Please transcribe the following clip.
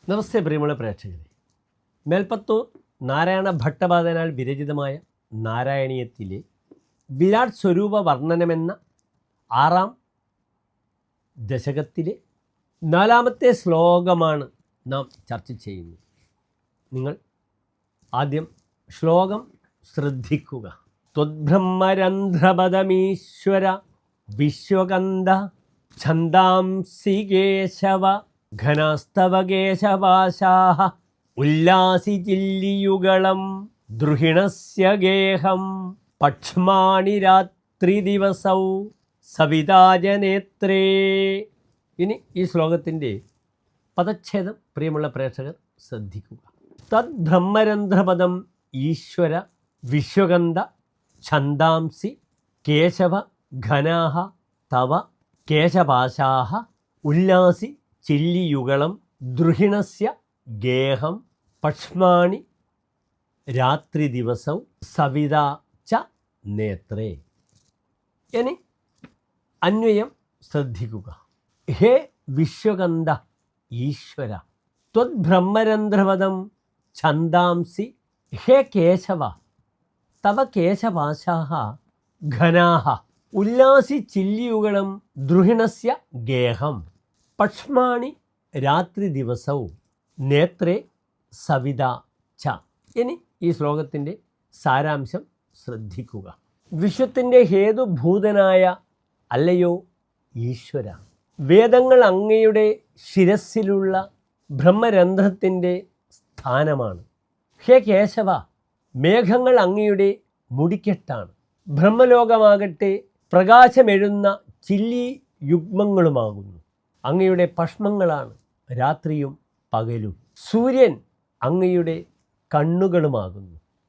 നമസ്തേ പ്രിയമുള്ള പ്രേക്ഷകരെ, മേൽപ്പത്തൂർ നാരായണ ഭട്ടപാദനാൽ വിരചിതമായ നാരായണീയത്തിലെ വിരാട് സ്വരൂപ വർണ്ണനമെന്ന 6-ാം ദശകത്തിലെ 4-ാമത്തെ ശ്ലോകമാണ് നാം ചർച്ച ചെയ്യുന്നത്. നിങ്ങൾ ആദ്യം ശ്ലോകം ശ്രദ്ധിക്കുക. ത്വദ്ബ്രഹ്മരന്ധ്രപദമീശ്വര വിശ്വകന്ദ ഛന്ദാംസി കേശവ ഘനസ്തവ കേശപാശാഃ ഉല്ലാസിചില്ലിയുഗളം ദ്രുഹിണസ്യ ഗേഹം പക്ഷ്മാണി രാത്രിദിവസൗ സവിതാജനേത്രേ. ഇനി ഈ ശ്ലോകത്തിൻ്റെ പദച്ഛേദം പ്രിയമുള്ള പ്രേക്ഷകർ ശ്രദ്ധിക്കുക. തദ്ബ്രഹ്മരന്ധ്രപദം ഈശ്വര വിശ്വകന്ദ ഛന്ദാംസി കേശവ ഘനാഃ തവ കേശപാശാഃ ഉല്ലാസി ചില്ലിയുഗളം ദ്രുഹിണസ്യ ഗേഹം പക്ഷ്മാണി രാത്രിദിവസൗ സവിത ച നേത്രേ. ഇനി അന്വയം ശ്രദ്ധിക്കുക. ഹേ വിശ്വകന്ദ ഈശ്വര, ത്വദ്ബ്രഹ്മരന്ധ്രപദം ഛന്ദാംസി, ഹേ കേശവ തവ കേശപാശാഃ ഘനാഃ ഉല്ലാസി ചില്ലിയുഗളം ദ്രുഹിണസ്യ ഗേഹം പക്ഷ്മാണി രാത്രിദിവസൗ നേത്രേ സവിത ച. ഇനി ഈ ശ്ലോകത്തിൻ്റെ സാരാംശം ശ്രദ്ധിക്കുക. വിശ്വത്തിൻ്റെ ഹേതുഭൂതനായ അല്ലയോ ഈശ്വര, വേദങ്ങൾ അങ്ങയുടെ ശിരസ്സിലുള്ള ബ്രഹ്മരന്ധ്രത്തിൻ്റെ സ്ഥാനമാണ്. ഹേ കേശവ, മേഘങ്ങൾ അങ്ങയുടെ മുടിക്കെട്ടാണ്. ബ്രഹ്മലോകമാകട്ടെ പ്രകാശമെഴുന്ന ചില്ലി യുഗ്മങ്ങളുമാകുന്നു. അങ്ങയുടെ പഷ്മങ്ങളാണ് രാത്രിയും പകലും. സൂര്യൻ അങ്ങയുടെ കണ്ണുകളുമാകുന്നു.